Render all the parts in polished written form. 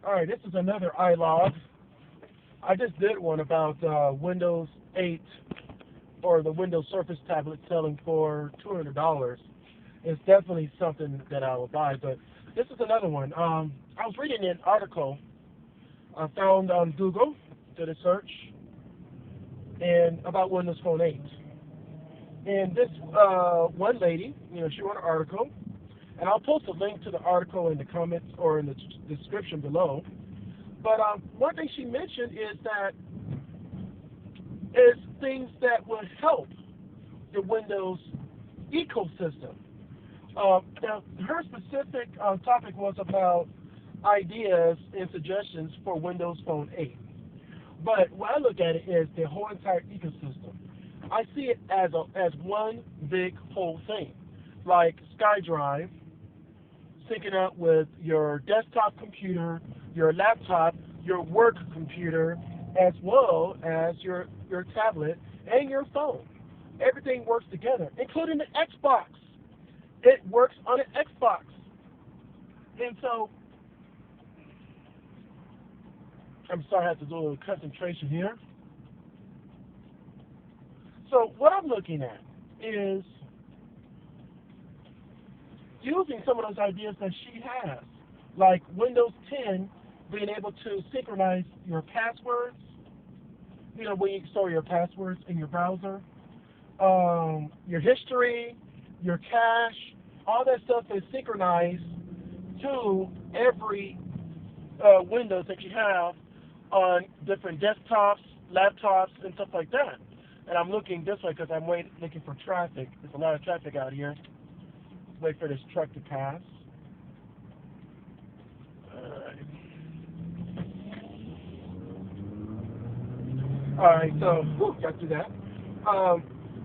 All right, this is another iLOG. I just did one about Windows 8 or the Windows Surface tablet selling for $200. It's definitely something that I will buy, but this is another one. I was reading an article I found on Google, did a search, and about Windows Phone 8. And this one lady, she wrote an article, and I'll post a link to the article in the comments or in the description below. But one thing she mentioned is things that would help the Windows ecosystem. Now, her specific topic was about ideas and suggestions for Windows Phone 8. But when I look at it is the whole entire ecosystem. I see it as one big whole thing, like SkyDrive, syncing up with your desktop computer, your laptop, your work computer, as well as your tablet and your phone. Everything works together, including the Xbox. It works on an Xbox. And so, I'm sorry, I have to do a little concentration here. So what I'm looking at is using some of those ideas that she has, like Windows 10 being able to synchronize your passwords, when you store your passwords in your browser, your history, your cache, all that stuff is synchronized to every Windows that you have on different desktops, laptops, and stuff like that. And I'm looking this way because I'm looking for traffic. There's a lot of traffic out here. Wait for this truck to pass. Alright, so got through that.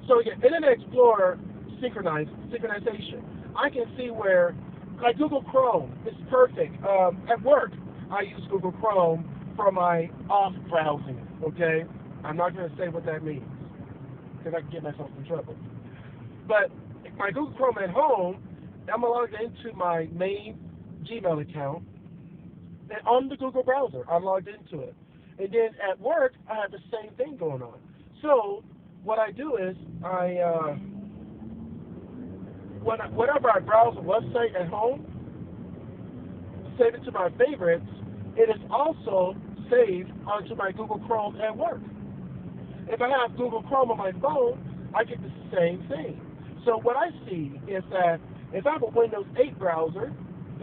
So yeah, Internet Explorer synchronization. I can see where, like Google Chrome, it's perfect. At work, I use Google Chrome for my off browsing. Okay, I'm not going to say what that means because I can get myself in trouble. But my Google Chrome at home, I'm logged into my main Gmail account, and on the Google browser, I'm logged into it. And then at work, I have the same thing going on. So what I do is whenever I browse a website at home, save it to my favorites, it is also saved onto my Google Chrome at work. If I have Google Chrome on my phone, I get the same thing. So what I see is that if I have a Windows 8 browser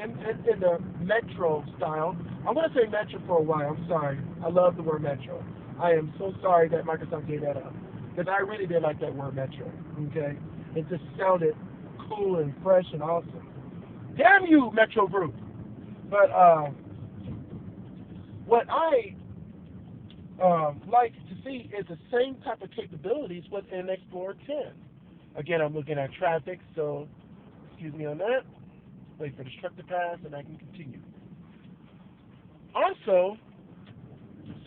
in the Metro style, I'm going to say Metro for a while. I'm sorry. I love the word Metro. I am so sorry that Microsoft gave that up because I really did like that word Metro. Okay, it just sounded cool and fresh and awesome. Damn you, Metro Group! But what I like to see is the same type of capabilities within Explorer 10. Again, I'm looking at traffic, so excuse me on that. Wait for the truck to pass, and I can continue. Also,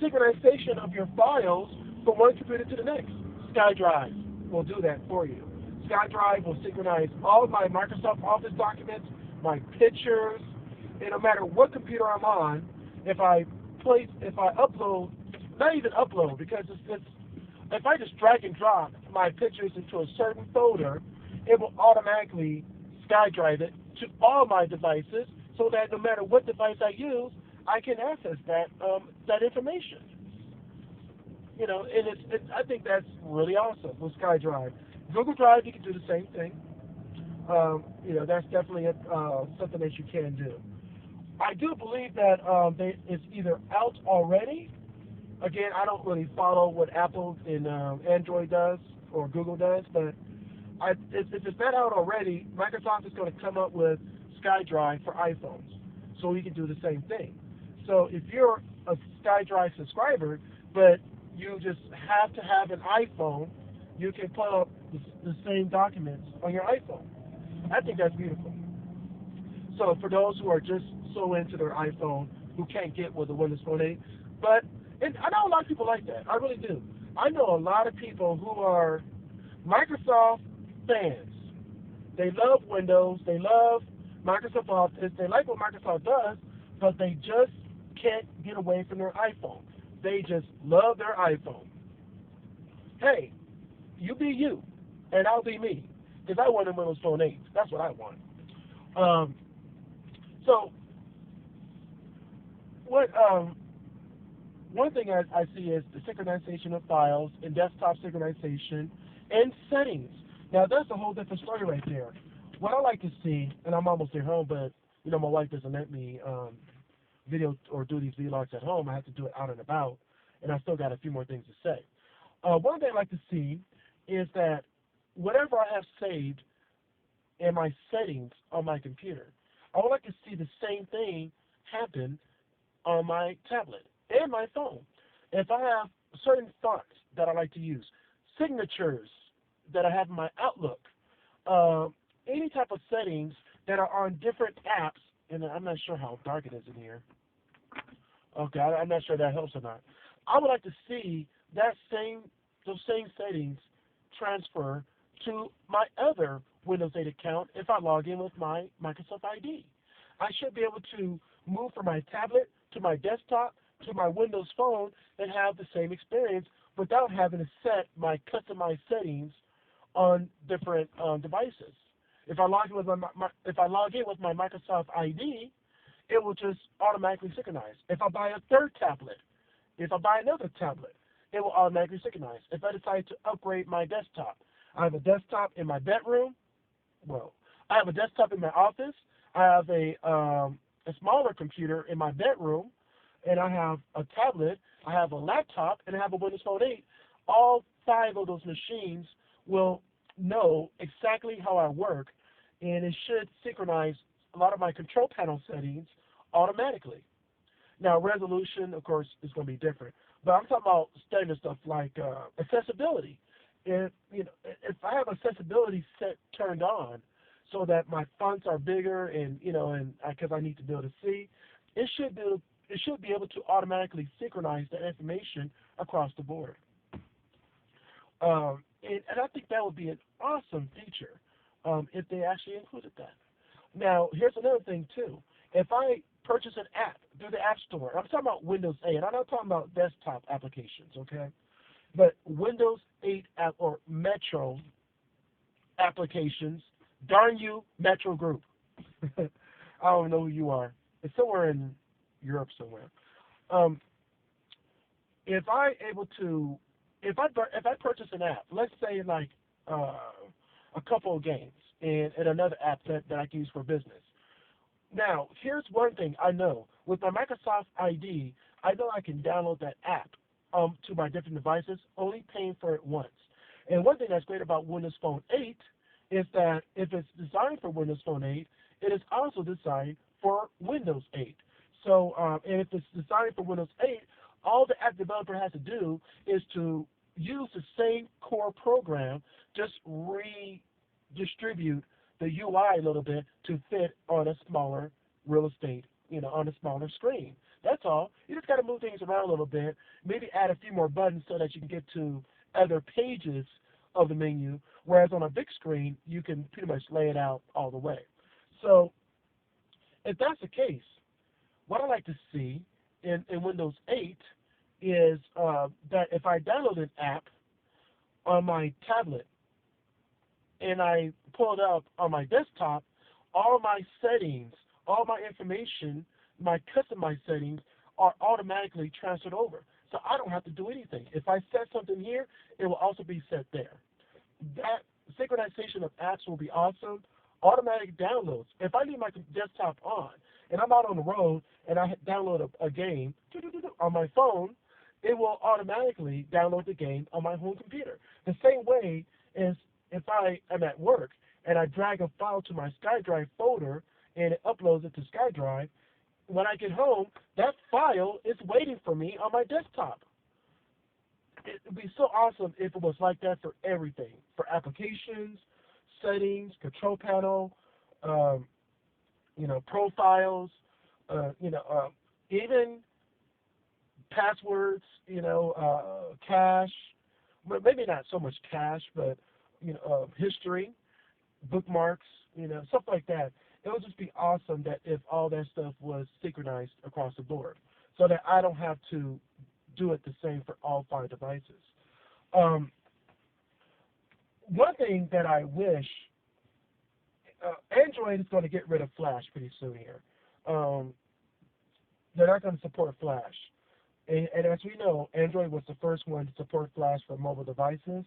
synchronization of your files from one computer to the next. SkyDrive will do that for you. SkyDrive will synchronize all of my Microsoft Office documents, my pictures, and no matter what computer I'm on, if I upload, not even upload, because if I just drag and drop my pictures into a certain folder, it will automatically SkyDrive it to all my devices, so that no matter what device I use, I can access that information. And I think that's really awesome with SkyDrive. Google Drive, you can do the same thing. That's definitely something that you can do. I do believe that it's either out already. Again, I don't really follow what Apple and Android does or Google does, but if it's not out already, Microsoft is going to come up with SkyDrive for iPhones, so you can do the same thing. So if you're a SkyDrive subscriber, but you just have to have an iPhone, you can pull up the same documents on your iPhone. I think that's beautiful. So for those who are just so into their iPhone, who can't get with the Windows Phone 8, and I know a lot of people like that. I really do. I know a lot of people who are Microsoft fans. They love Windows. They love Microsoft Office. They like what Microsoft does, but they just can't get away from their iPhone. They just love their iPhone. Hey, you be you, and I'll be me, because I want a Windows Phone 8. That's what I want. So, what one thing I see is the synchronization of files and desktop synchronization and settings. Now, that's a whole different story right there. What I like to see, and I'm almost at home, but you know my wife doesn't let me video or do these vlogs at home. I have to do it out and about, and I still got a few more things to say. One thing I like to see is that whatever I have saved in my settings on my computer, I would like to see the same thing happen on my tablet and my phone. If I have certain fonts that I like to use, signatures that I have in my Outlook, any type of settings that are on different apps, and I'm not sure how dark it is in here. Okay, I'm not sure that helps or not. I would like to see those same settings transfer to my other Windows 8 account if I log in with my Microsoft ID. I should be able to move from my tablet to my desktop to my Windows Phone and have the same experience without having to set my customized settings on different devices. If I log in with my Microsoft ID, it will just automatically synchronize. If I buy a third tablet, if I buy another tablet, it will automatically synchronize. If I decide to upgrade my desktop, I have a desktop in my bedroom. Well, I have a desktop in my office. I have a smaller computer in my bedroom, and I have a tablet. I have a laptop, and I have a Windows Phone 8. All 5 of those machines will know exactly how I work, and it should synchronize a lot of my control panel settings automatically. Now, resolution, of course, is going to be different, but I'm talking about standard stuff like accessibility. If I have accessibility turned on, so that my fonts are bigger, and because I need to be able to see, it should be able to automatically synchronize the information across the board. And I think that would be an awesome feature if they actually included that. Now, here's another thing too. If I purchase an app through the App Store, I'm talking about Windows 8. I'm not talking about desktop applications, okay? But Windows 8 app or Metro applications. Darn you, Metro Group. I don't know who you are. It's somewhere in Europe somewhere. If I purchase an app, let's say like a couple of games and another app that I can use for business. Now, here's one thing I know. With my Microsoft ID, I know I can download that app to my different devices, only paying for it once. And one thing that's great about Windows Phone 8 is that if it's designed for Windows Phone 8, it is also designed for Windows 8. So, and if it's designed for Windows 8, all the app developer has to do is to use the same core program, just redistribute the UI a little bit to fit on a smaller real estate, on a smaller screen. That's all. You just got to move things around a little bit, maybe add a few more buttons so that you can get to other pages of the menu, whereas on a big screen, you can pretty much lay it out all the way. So if that's the case, what I like to see in Windows 8 is that if I download an app on my tablet and I pull it up on my desktop, all my settings, all my information, my customized settings are automatically transferred over. So I don't have to do anything. If I set something here, it will also be set there. That synchronization of apps will be awesome. Automatic downloads. If I leave my desktop on and I'm out on the road and I download a game on my phone, it will automatically download the game on my home computer. The same way as if I am at work and I drag a file to my SkyDrive folder and it uploads it to SkyDrive, when I get home, that file is waiting for me on my desktop. It would be so awesome if it was like that for everything, for applications, settings, control panel, profiles, even passwords, cache, maybe not so much cache, but history, bookmarks, stuff like that. It would just be awesome that if all that stuff was synchronized across the board. so that I don't have to do it the same for all 5 devices. One thing that I wish, Android is going to get rid of Flash pretty soon here. They're not going to support Flash. And as we know, Android was the first one to support Flash for mobile devices.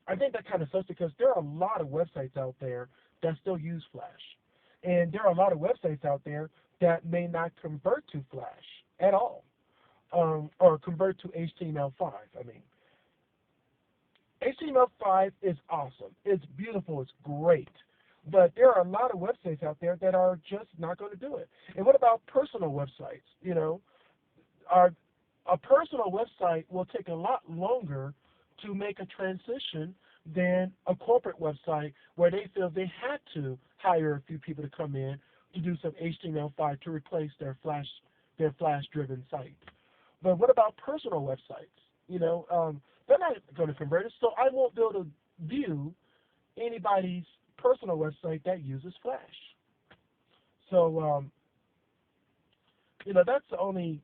I think that kind of sucks because there are a lot of websites out there that still use Flash. And there are a lot of websites out there that may not convert to Flash at all, or convert to HTML5. I mean, HTML5 is awesome. It's beautiful. It's great. But there are a lot of websites out there that are just not going to do it. And what about personal websites? You know, a personal website will take a lot longer to make a transition than a corporate website where they feel they had to hire a few people to come in to do some HTML5 to replace their Flash-driven site. But what about personal websites? You know, they're not going to convert it, so I won't be able to view anybody's personal website that uses Flash. So, you know, that's the only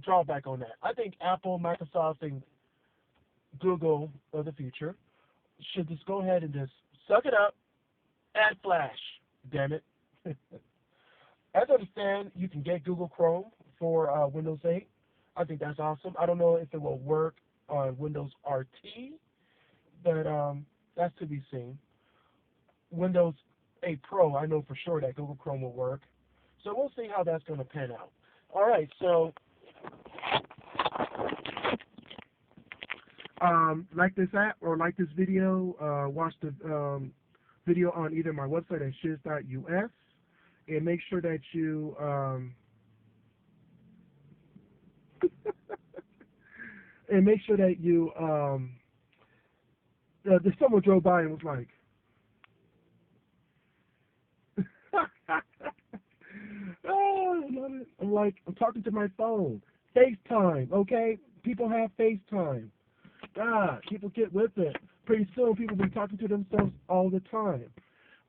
drawback on that. I think Apple, Microsoft, and Google of the future should just go ahead and just suck it up, add Flash, damn it. As I understand, you can get Google Chrome for Windows 8. I think that's awesome. I don't know if it will work on Windows RT, but that's to be seen. Windows 8 Pro, I know for sure that Google Chrome will work. So we'll see how that's going to pan out. All right, so like this app or like this video, watch the video on either my website at shiz.us, and make sure that you someone drove by and was like, oh, I love it. I'm like, I'm talking to my phone. FaceTime, okay? People have FaceTime. God, people get with it. Pretty soon, people will be talking to themselves all the time.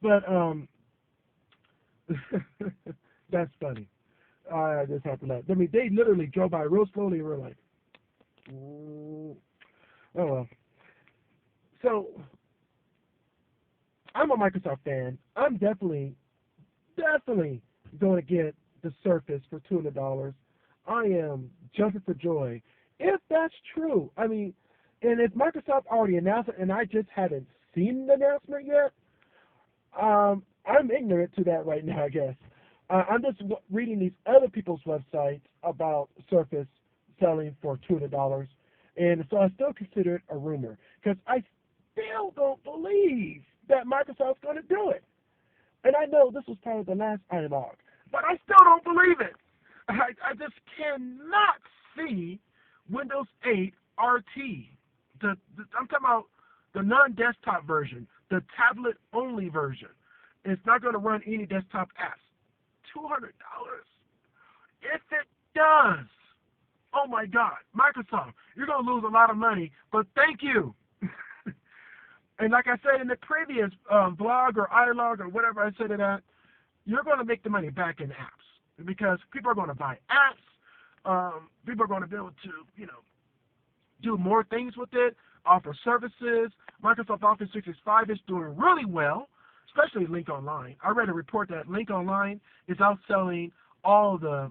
But, that's funny. I just have to laugh. I mean, they literally drove by real slowly and we're like, oh well. So, I'm a Microsoft fan. I'm definitely going to get the Surface for $200. I am jumping for joy. If that's true, I mean, and if Microsoft already announced it and I just haven't seen the announcement yet, I'm ignorant to that right now, I guess. I'm just reading these other people's websites about Surface selling for $200, and so I still consider it a rumor because I still don't believe that Microsoft's going to do it. And I know this was probably the last iLOG, but I still don't believe it. I just cannot see Windows 8 RT. I'm talking about the non-desktop version, the tablet-only version. It's not going to run any desktop apps. $200. If it does, oh my God, Microsoft, you're going to lose a lot of money, but thank you. And like I said in the previous blog or iLOG or whatever I said it at, you're going to make the money back in apps because people are going to buy apps. People are going to be able to, you know, do more things with it, offer services. Microsoft Office 365 is doing really well, especially Link Online. I read a report that Link Online is outselling all the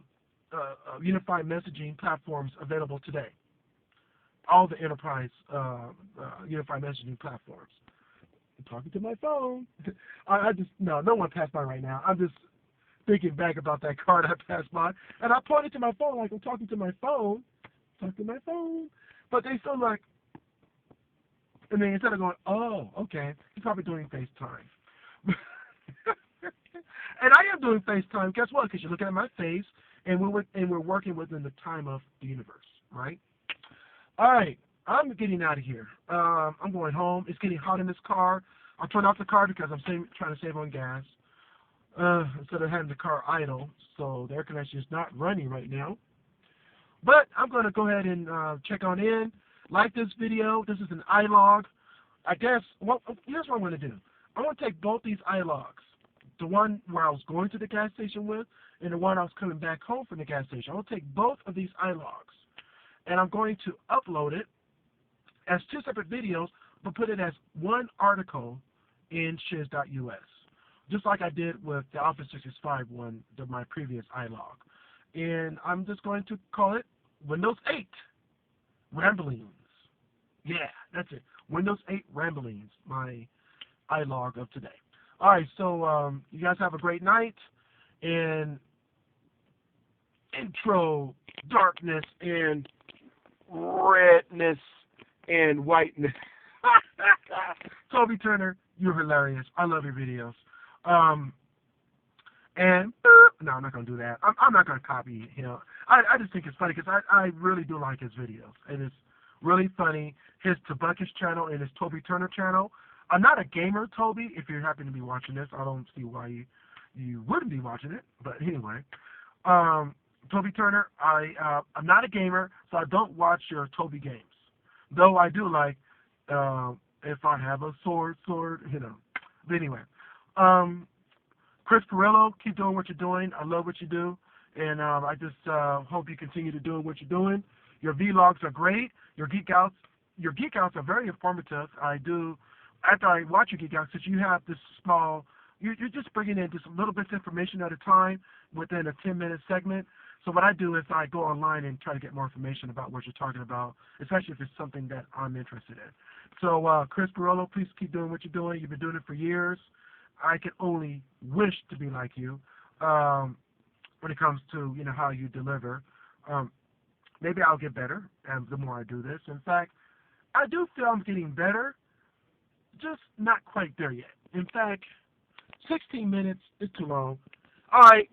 unified messaging platforms available today. All the enterprise unified messaging platforms. I'm talking to my phone. No one passed by right now. I'm just thinking back about that card I passed by, and I pointed to my phone like I'm talking to my phone. Talking to my phone. But they still like, and then instead of going, oh, okay, he's probably doing FaceTime. And I am doing FaceTime. Guess what? Because you're looking at my face, and we're working within the time of the universe, right? All right, I'm getting out of here. I'm going home. It's getting hot in this car. I'll turn off the car because I'm trying to save on gas instead of having the car idle. So the air conditioner is not running right now. But I'm going to go ahead and check on in, like this video. This is an iLOG. I guess, well, here's what I'm going to do. I'm going to take both these iLOGs, the one where I was going to the gas station with and the one I was coming back home from the gas station. I'll take both of these iLOGs, and I'm going to upload it as 2 separate videos, but put it as one article in shiz.us, just like I did with the Office 365 one, my previous iLOG. And I'm just going to call it Windows 8 Ramblings. Yeah, that's it. Windows 8 Ramblings, my iLOG of today. All right, so you guys have a great night, and intro darkness and redness and whiteness. Toby Turner, you're hilarious. I love your videos. And no, I'm not gonna do that. I'm not gonna copy him. I just think it's funny because I really do like his videos, and it's really funny. His Tabuckish channel and his Toby Turner channel. I'm not a gamer, Toby. If you happen to be watching this, I don't see why you wouldn't be watching it. But anyway, Toby Turner, I'm not a gamer, so I don't watch your Toby games. Though I do like if I have a sword, you know. But anyway, Chris Perillo, keep doing what you're doing. I love what you do, and I just hope you continue to do what you're doing. Your vlogs are great. Your geek outs are very informative. After I watch your geek outs, since you have this small, you're just bringing in just little bits of information at a time within a 10-minute segment. So what I do is I go online and try to get more information about what you're talking about, especially if it's something that I'm interested in. So Chris Perillo, please keep doing what you're doing. You've been doing it for years. I can only wish to be like you when it comes to how you deliver. Maybe I'll get better the more I do this. In fact, I do feel I'm getting better, just not quite there yet. In fact, 16 minutes is too long. All right.